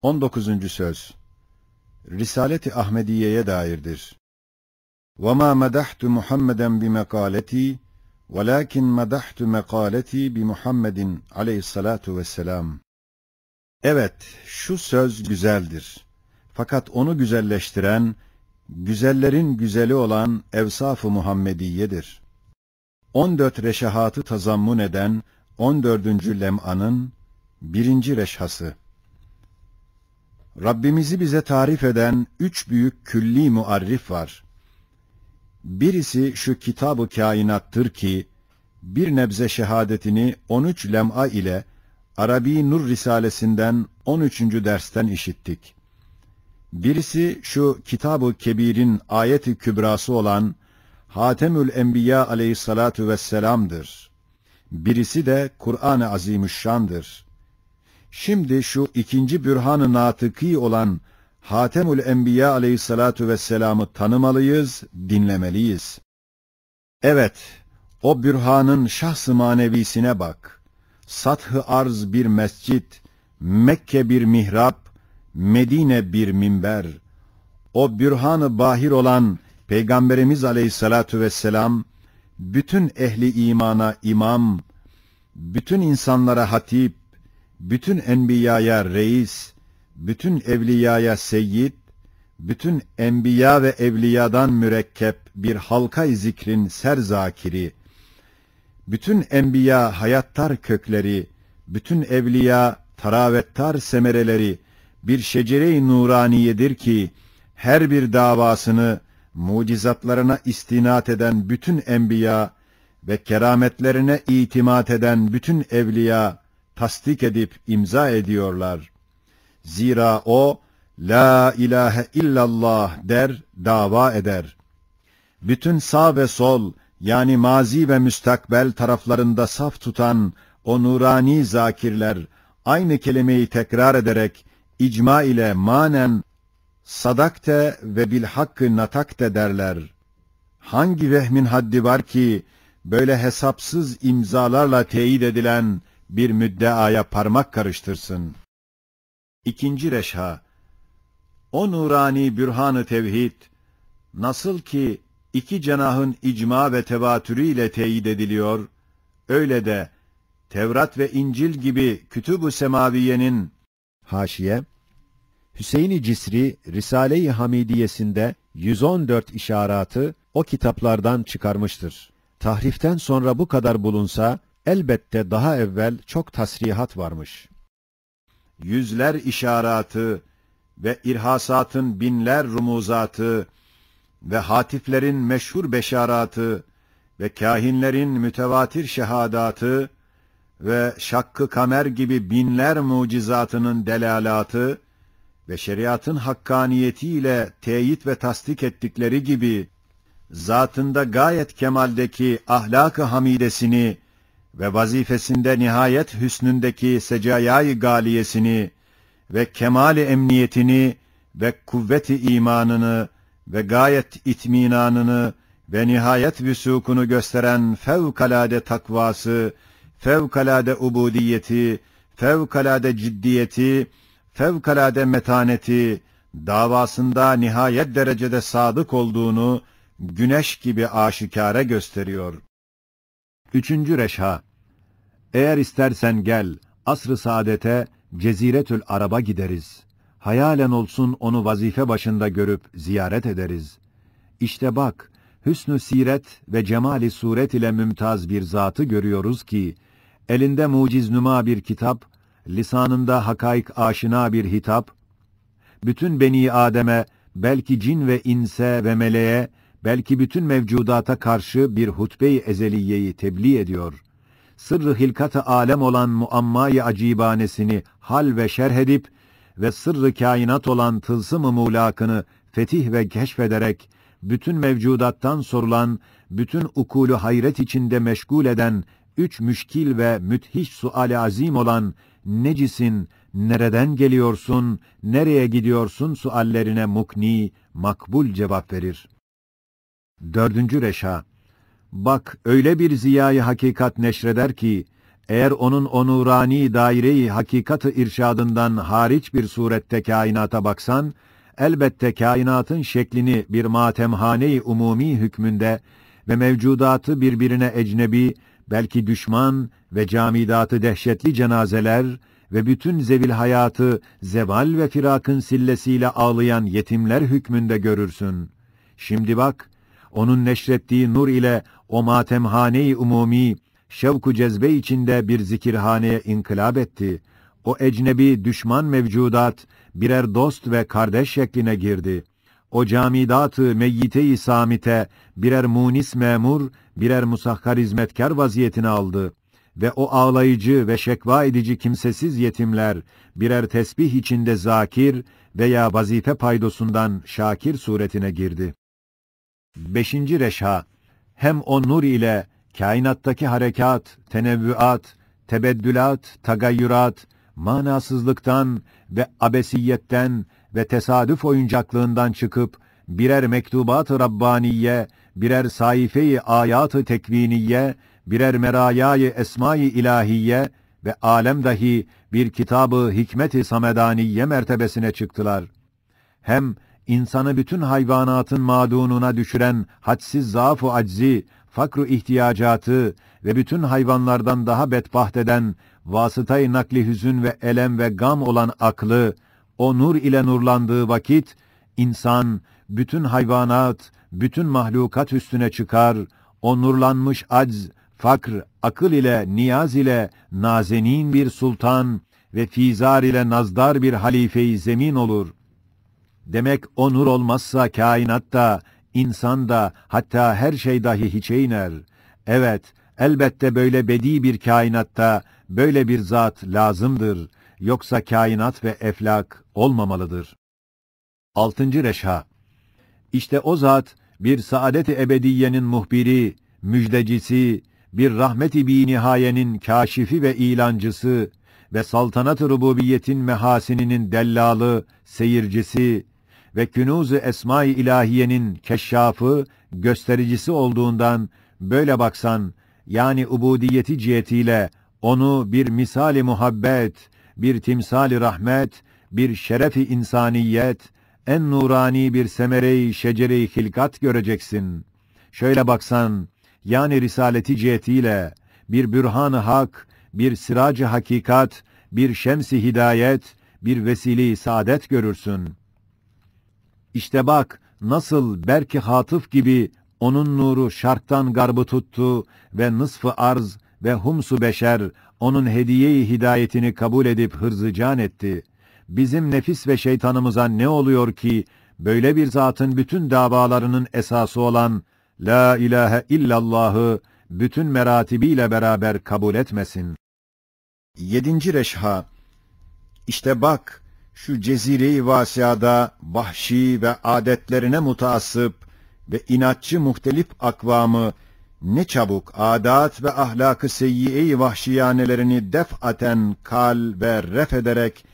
19. söz Risalet-i Ahmediye'ye dairdir. وَمَا مَدَحْتُ مُحَمَّدًا بِمَقَالَتِي وَلَكِنْ مَدَحْتُ مَقَالَتِي بِمُحَمَّدٍ aleyhissalatu vesselam. Evet, şu söz güzeldir. Fakat onu güzelleştiren, güzellerin güzeli olan Evsaf-ı Muhammediye'dir. 14 reşahatı tazammun eden 14. lem'anın 1. reşhası. Rabbimizi bize tarif eden 3 büyük külli muarrif var. Birisi şu kitab-ı kainattır ki, bir nebze şehadetini 13 lem'a ile Arabi Nur Risalesinden 13. dersten işittik. Birisi şu kitab-ı kebirin ayet-i kübrası olan Hatemül Enbiya aleyhissalatu vesselam'dır. Birisi de Kur'an-ı Azimüşşan'dır. Şimdi şu ikinci bürhan-ı natıki olan Hatemül Enbiya aleyhissalatu vesselam'ı tanımalıyız, dinlemeliyiz. Evet, o bürhanın şahs-ı manevisine bak. Sath-ı arz bir mescit, Mekke bir mihrap, Medine bir minber. O bürhan-ı bahir olan Peygamberimiz aleyhissalatu vesselam, bütün ehli imana imam, bütün insanlara hatip, bütün enbiyaya reis, bütün evliyaya seyyid, bütün enbiya ve evliyadan mürekkep bir halka-i zikrin serzakiri, bütün enbiya hayattar kökleri, bütün evliya taravettar semereleri bir şecere-i nuraniyedir ki, her bir davasını mucizatlarına istinat eden bütün enbiya ve kerametlerine itimat eden bütün evliya tasdik edip imza ediyorlar. Zira o, La ilahe illallah der, dava eder. Bütün sağ ve sol, yani mazi ve müstakbel taraflarında saf tutan o nurani zakirler, aynı kelimeyi tekrar ederek, icma ile manen, sadakte ve bil hakkı natakte derler. Hangi vehmin haddi var ki, böyle hesapsız imzalarla teyit edilen bir müddeaya parmak karıştırsın? 2. reşha. O nurani bürhan-ı tevhid, nasıl ki iki cenahın icma ve tevatürüyle teyit ediliyor, öyle de Tevrat ve İncil gibi kütüb-ü semaviyenin haşiye, Hüseyin-i Cisri Risale-i Hamidiyesinde 114 işaratı o kitaplardan çıkarmıştır. Tahriften sonra bu kadar bulunsa, elbette daha evvel çok tasrihat varmış. Yüzler işaratı ve irhasatın binler rumuzatı ve hatiflerin meşhur beşaratı ve kâhinlerin mütevatir şehadatı ve şakkı kamer gibi binler mucizatının delalatı ve şeriatın hakkaniyetiyle teyit ve tasdik ettikleri gibi, zatında gayet kemaldeki ahlak-ı hamidesini ve vazifesinde nihayet hüsnündeki secayâ-i galiyesini ve kemal-i emniyetini ve kuvvet-i imanını ve gayet itminanını ve nihayet vüsûkunu gösteren fevkalade takvası, fevkalade ubudiyeti, fevkalade ciddiyeti, fevkalade metaneti, davasında nihayet derecede sadık olduğunu güneş gibi aşikâre gösteriyor. 3. reşha. Eğer istersen gel, asr-ı saadete, Ceziretül Arab'a gideriz. Hayalen olsun onu vazife başında görüp ziyaret ederiz. İşte bak, hüsnü siret ve cemali suret ile mümtaz bir zatı görüyoruz ki, elinde muciz nüma bir kitap, lisanında hakaik aşina bir hitap, bütün beni Adem'e, belki cin ve inse ve meleğe, belki bütün mevcudata karşı bir hutbe-i ezeliyeyi tebliğ ediyor. Sırrı hilkat-ı alem olan muamma-i acibanesini hal ve şerh edip ve sırrı kainat olan tılsım-ı mulakını fetih ve keşfederek, bütün mevcudattan sorulan, bütün ukûlu hayret içinde meşgul eden 3 müşkil ve müthiş sual-i azim olan necisin, nereden geliyorsun, nereye gidiyorsun suallerine mukni, makbul cevap verir. 4. reşha. Bak öyle bir ziyayı hakikat neşreder ki, Eğer onun o nurani daire-i hakikat-ı irşadından hariç bir surette kainata baksan, elbette kainatın şeklini bir matemhane-i umumi hükmünde ve mevcudatı birbirine ecnebi, belki düşman ve camidatı dehşetli cenazeler ve bütün zevil hayatı zeval ve firakın sillesiyle ağlayan yetimler hükmünde görürsün. Şimdi bak, onun neşrettiği nur ile o matemhane-i umumi, şevk-u cezbe içinde bir zikirhaneye inkılap etti. O ecnebi düşman mevcudat, birer dost ve kardeş şekline girdi. O camidat-ı meyyite-i samite, birer munis memur, birer musakhar hizmetkar vaziyetini aldı. Ve o ağlayıcı ve şekva edici kimsesiz yetimler, birer tesbih içinde zakir veya vazife paydosundan şakir suretine girdi. 5. reşha, hem o nur ile kainattaki harekat, tenevvüat, tebeddülat, tagayyürat, manasızlıktan ve abesiyetten ve tesadüf oyuncaklığından çıkıp birer mektubat-ı Rabbaniye, birer sayfe-i ayat-ı tekviniye, birer merayâ-i esmâ-i ilahiye ve alem dahi bir kitab-ı hikmet-i samedaniye mertebesine çıktılar. Hem insanı bütün hayvanatın madununa düşüren hadsiz zaaf-ı aczi, fakr-ı ihtiyacatı ve bütün hayvanlardan daha bedbaht eden vasıtayı nakli hüzün ve elem ve gam olan aklı, o nur ile nurlandığı vakit, insan, bütün hayvanat, bütün mahlukat üstüne çıkar, o nurlanmış acz, fakr, akıl ile, niyaz ile, nazenin bir sultan ve fizar ile nazdar bir halife-i zemin olur. Demek o nur olmazsa kainatta, insan da, hatta her şey dahi hiçe iner. Evet, elbette böyle bedi bir kainatta, böyle bir zat lazımdır. Yoksa kainat ve eflak olmamalıdır. 6. reşha, İşte o zat, bir saadet-i ebediyenin muhbiri, müjdecisi, bir rahmet-i binihayenin kâşifi ve ilancısı ve saltanat-ı rububiyetin mehasininin dellalı, seyircisi ve künûz-ı esma-i ilahiyenin keşşafı, göstericisi olduğundan, böyle baksan, yani ubudiyeti cihetiyle, onu bir misal-i muhabbet, bir timsal-i rahmet, bir şeref-i insaniyet, en nurani bir semere-i şecere-i hilkat göreceksin. Şöyle baksan, yani risaleti cihetiyle, bir bürhan-ı hak, bir sirac-ı hakikat, bir şems-i hidayet, bir vesile-i saadet görürsün. İşte bak, nasıl berk-i hatıf gibi onun nuru şarktan garbı tuttu ve nısf-ı arz ve hums-u beşer onun hediye-i hidayetini kabul edip hırzıcan etti. Bizim nefis ve şeytanımıza ne oluyor ki böyle bir zatın bütün davalarının esası olan La ilahe illallah'ı bütün meratibiyle beraber kabul etmesin. 7. reşha, İşte bak, şu cezire-i vasiada vahşi ve adetlerine mutaassıp ve inatçı muhtelif akvamı ne çabuk adat ve ahlak-ı seyyiye-i vahşiyanelerini def'aten kal ve ref ederek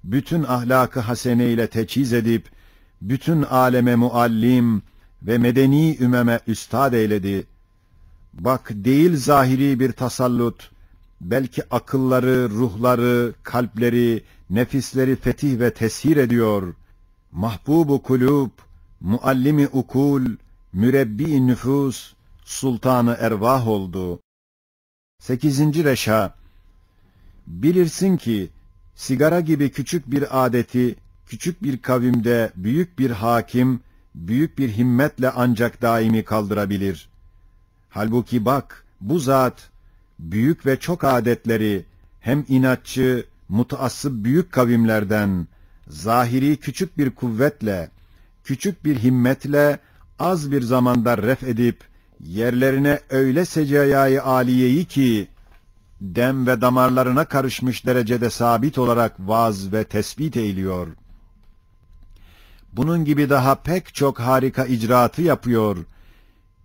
bütün ahlak-ı hasene ile teçhiz edip bütün aleme muallim ve medeni ümeme üstad eyledi. Bak, değil zahiri bir tasallut, belki akılları, ruhları, kalpleri, nefisleri fetih ve teshir ediyor. Mahbub-u kulub, muallimi ukul, mürebbi nüfus, sultanı ervah oldu. 8. reşha, bilirsin ki sigara gibi küçük bir adeti, küçük bir kavimde büyük bir hakim, büyük bir himmetle ancak daimi kaldırabilir. Halbuki bak, bu zat, büyük ve çok adetleri, hem inatçı, mutaassıp büyük kavimlerden, zahiri küçük bir kuvvetle, küçük bir himmetle, az bir zamanda ref edip, yerlerine öyle secayayı aliyeyi ki, dem ve damarlarına karışmış derecede sabit olarak vaz ve tespit eyliyor. Bunun gibi daha pek çok harika icraatı yapıyor.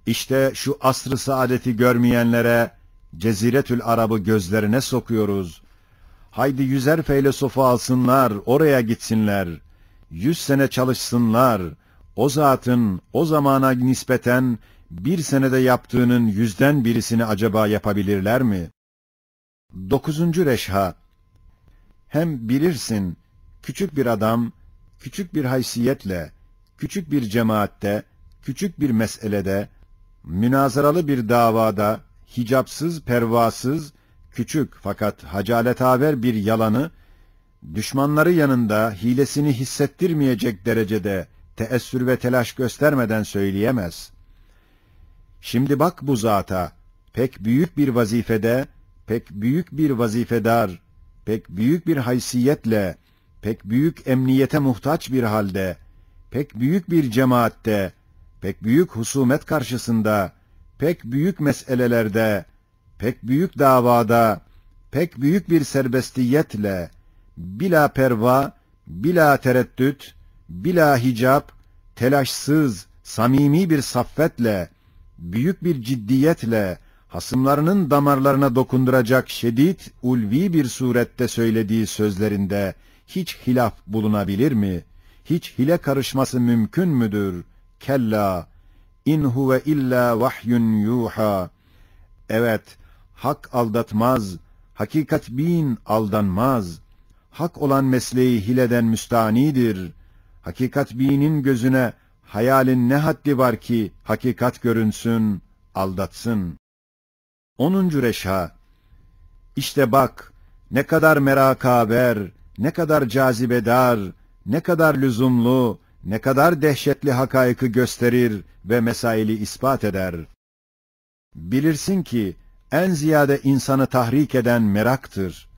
İşte şu asr-ı saadeti görmeyenlere, Ceziretül Arab'ı gözlerine sokuyoruz. Haydi 100'er feylesofu alsınlar, oraya gitsinler. 100 sene çalışsınlar. O zatın o zamana nispeten bir senede yaptığının 100'den birisini acaba yapabilirler mi? 9. Reşha. Hem bilirsin, küçük bir adam, küçük bir haysiyetle, küçük bir cemaatte, küçük bir meselede, münazaralı bir davada, hicapsız, pervasız, küçük fakat hacaletaver bir yalanı, düşmanları yanında hilesini hissettirmeyecek derecede teessür ve telaş göstermeden söyleyemez. Şimdi bak bu zata, pek büyük bir vazifede, pek büyük bir vazifedar, pek büyük bir haysiyetle, pek büyük emniyete muhtaç bir halde, pek büyük bir cemaatte, pek büyük husumet karşısında, pek büyük meselelerde, pek büyük davada, pek büyük bir serbestiyetle, bila perva, bila tereddüt, bila hicap, telaşsız, samimi bir saffetle, büyük bir ciddiyetle, hasımlarının damarlarına dokunduracak şedid, ulvi bir surette söylediği sözlerinde hiç hilaf bulunabilir mi? Hiç hile karışması mümkün müdür? Kella, in huve illa vahyun yuha. Evet, hak aldatmaz, hakikat bin aldanmaz. Hak olan mesleği hileden müstanidir. Hakikat binin gözüne hayalin ne haddi var ki hakikat görünsün, aldatsın. 10. Reşha. İşte bak, ne kadar merakaber, ne kadar cazibedar, ne kadar lüzumlu, ne kadar dehşetli hakaykı gösterir ve mesaili ispat eder. Bilirsin ki, en ziyade insanı tahrik eden meraktır.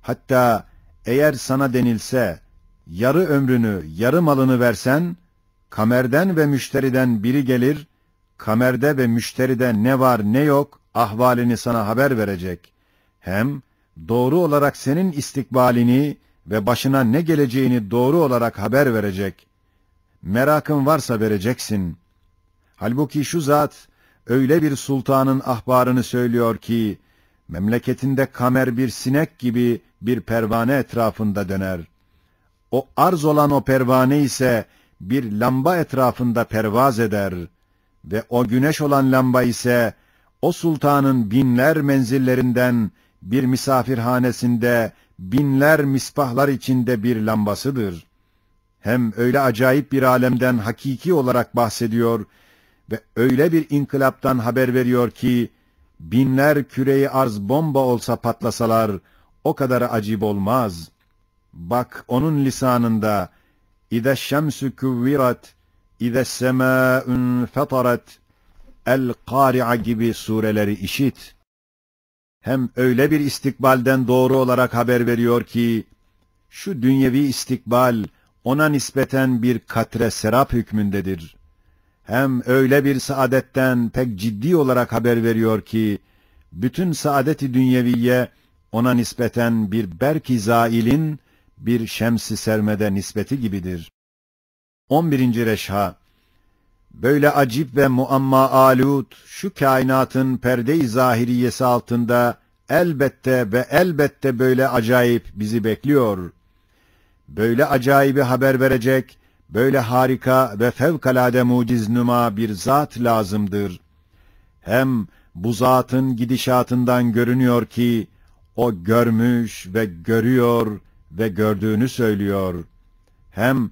Hatta eğer sana denilse, yarı ömrünü, yarı malını versen, kamerden ve müşteriden biri gelir, kamerde ve müşteride ne var ne yok, ahvalini sana haber verecek. Hem doğru olarak senin istikbalini ve başına ne geleceğini doğru olarak haber verecek. Merakın varsa vereceksin. Halbuki şu zat, öyle bir sultanın ahbarını söylüyor ki, memleketinde kamer bir sinek gibi bir pervane etrafında döner. O arz olan o pervane ise bir lamba etrafında pervaz eder ve o güneş olan lamba ise o sultanın binler menzillerinden bir misafirhanesinde binler misbahlar içinde bir lambasıdır. Hem öyle acayip bir alemden hakiki olarak bahsediyor ve öyle bir inkılaptan haber veriyor ki, binler küreyi arz bomba olsa patlasalar, o kadar acip olmaz. Bak onun lisanında, İze şemsü küvvirat, İze semâ'ün fetarat, El-Kâri'a gibi sureleri işit. Hem öyle bir istikbalden doğru olarak haber veriyor ki, şu dünyevi istikbal, ona nispeten bir katre serap hükmündedir. Hem öyle bir saadetten pek ciddi olarak haber veriyor ki, bütün saadet-i dünyeviye ona nispeten bir berk-i zailin, bir şems-i sermede nispeti gibidir. 11. Reşha. Böyle acip ve muamma alut, şu kainatın perde-i zahiriyesi altında elbette ve elbette böyle acayip bizi bekliyor. Böyle acayibi haber verecek, böyle harika ve fevkalade muciz nüma bir zat lazımdır. Hem bu zatın gidişatından görünüyor ki, o görmüş ve görüyor ve gördüğünü söylüyor. Hem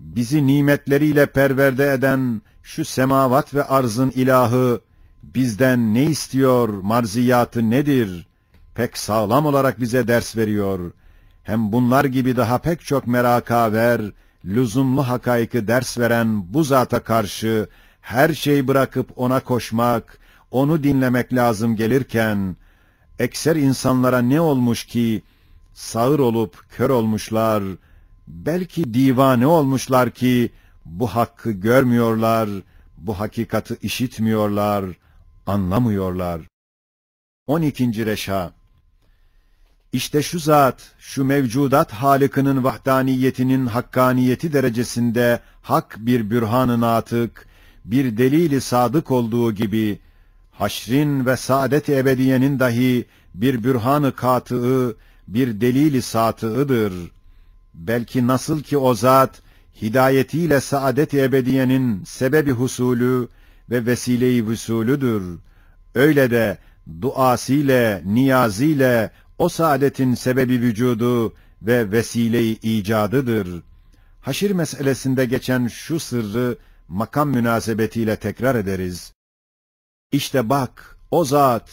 bizi nimetleriyle perverde eden şu semavat ve arzın ilahı, bizden ne istiyor, marziyatı nedir? Pek sağlam olarak bize ders veriyor. Hem bunlar gibi daha pek çok merakaver, lüzumlu hakaykı ders veren bu zata karşı, her şeyi bırakıp ona koşmak, onu dinlemek lazım gelirken, ekser insanlara ne olmuş ki, sağır olup kör olmuşlar, belki divane olmuşlar ki, bu hakkı görmüyorlar, bu hakikati işitmiyorlar, anlamıyorlar. 12. Reşha. İşte şu zat, şu mevcudat Halık'ının vahdaniyetinin hakkaniyeti derecesinde hak bir bürhan-ı natık, bir delil-i sadık olduğu gibi, haşrin ve saadet-i ebediyenin dahi bir bürhan-ı katığı, bir delil-i satığıdır. Belki nasıl ki o zat, hidayetiyle saadet-i ebediyenin sebebi husulü ve vesile-i vüsulüdür. Öyle de duasıyla, niyazıyla o saadetin sebebi vücudu ve vesile-i icadıdır. Haşir meselesinde geçen şu sırrı makam münasebetiyle tekrar ederiz. İşte bak, o zat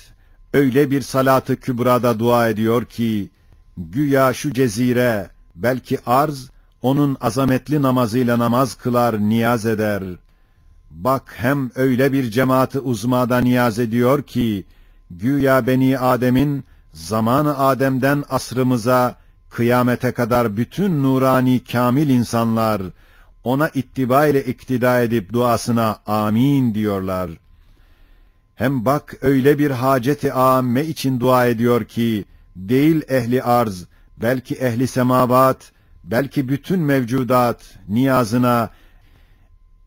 öyle bir salat-ı kübrada dua ediyor ki, güya şu cezire, belki arz, onun azametli namazıyla namaz kılar, niyaz eder. Bak hem öyle bir cemaat-ı uzmada niyaz ediyor ki, güya Beni Adem'in, zamanı Adem'den asrımıza, kıyamete kadar bütün nurani kamil insanlar, ona ittiba ile iktida edip duasına amin diyorlar. Hem bak öyle bir hacet-i âmme için dua ediyor ki, değil ehli arz, belki ehli semavat, belki bütün mevcudat niyazına,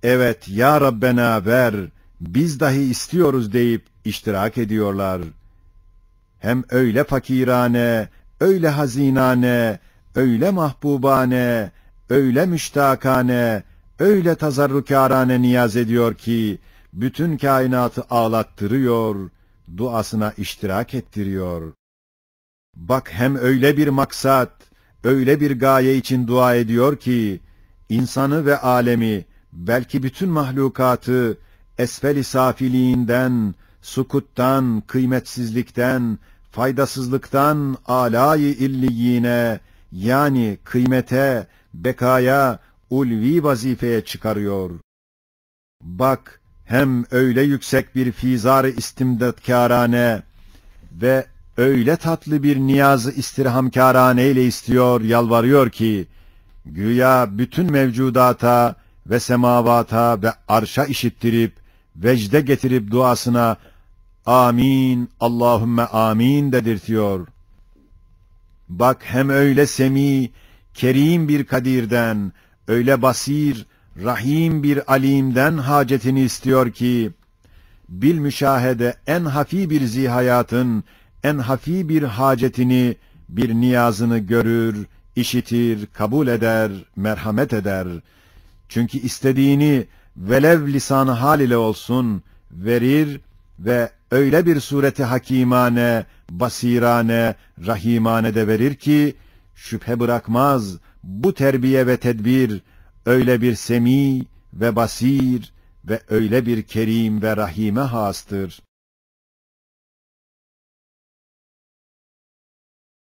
evet ya Rabbena ver, biz dahi istiyoruz deyip iştirak ediyorlar. Hem öyle fakirane, öyle hazinane, öyle mahbubane, öyle müştakane, öyle tazarrukârane niyaz ediyor ki, bütün kainatı ağlattırıyor, duasına iştirak ettiriyor. Bak hem öyle bir maksat, öyle bir gaye için dua ediyor ki, insanı ve alemi, belki bütün mahlukatı, esfel-i safiliğinden, sukuttan, kıymetsizlikten, faydasızlıktan, âlâ-i illiyine, yani kıymete, bekaya, ulvi vazifeye çıkarıyor. Bak, hem öyle yüksek bir fizar-ı istimdatkârane ve öyle tatlı bir niyaz-ı istirhamkârane ile istiyor, yalvarıyor ki, güya bütün mevcudata ve semavata ve arşa işittirip, vecde getirip duasına, amin, Allahümme amin dedirtiyor. Bak hem öyle semi, kerim bir kadirden, öyle basir, rahim bir alimden hacetini istiyor ki, bil müşahede en hafi bir zihayatın, en hafi bir hacetini, bir niyazını görür, işitir, kabul eder, merhamet eder. Çünkü istediğini velev lisan-ı hal ile olsun verir ve öyle bir sureti hakimane, basirane, rahimane de verir ki, şüphe bırakmaz bu terbiye ve tedbir, öyle bir semi ve basir ve öyle bir kerim ve rahime hastır.